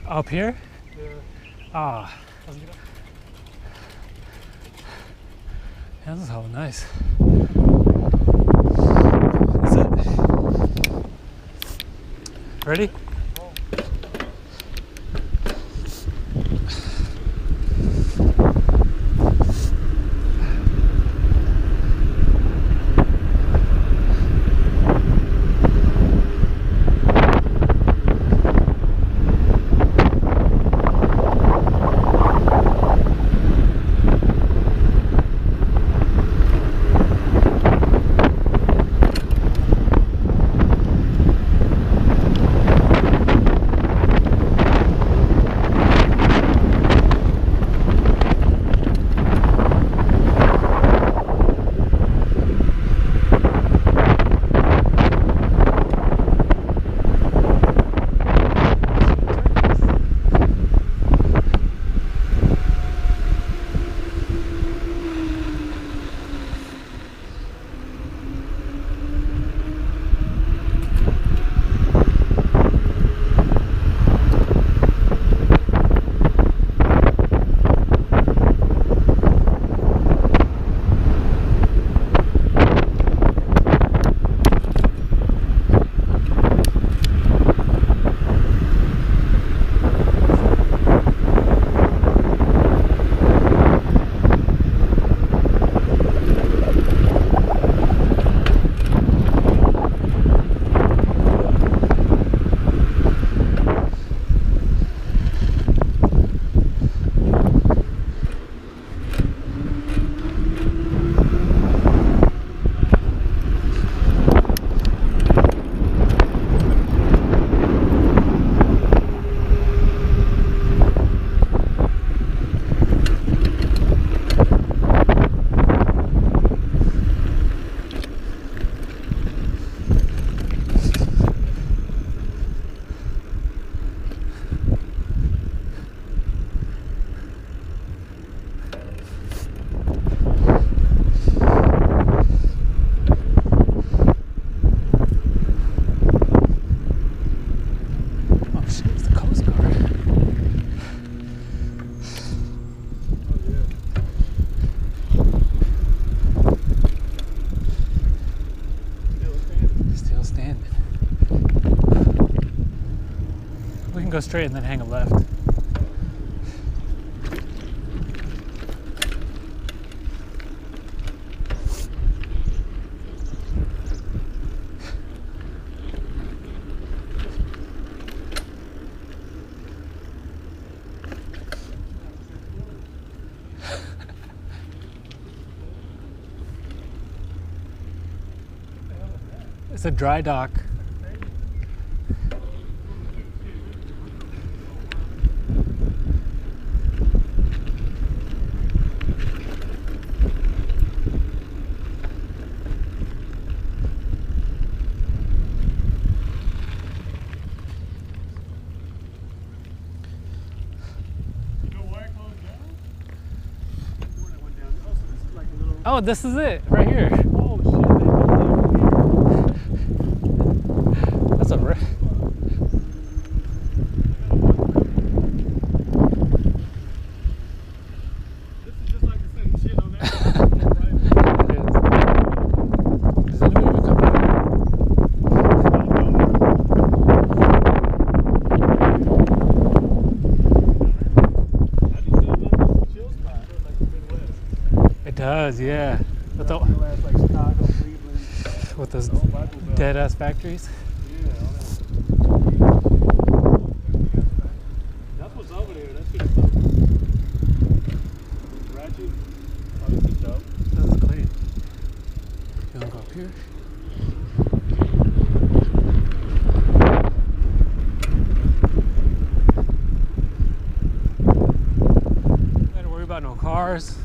Up here? Yeah. Ah. Yeah, this is how nice. Is it? Ready? Go straight and then hang a left. It's a dry dock. Oh, this is it, right here. Oh, shit. That's a This is just like the same shit on that. Does anybody even come here? I think that's like a chill spot, like the Midwest. It does, yeah. With, Like Chicago, Cleveland. with those dead ass factories. Yeah, all that. That's what's over there. That shit is dope. Ratchet. Oh, this is dope. This is clean. You wanna go up here? Don't gotta worry about no cars.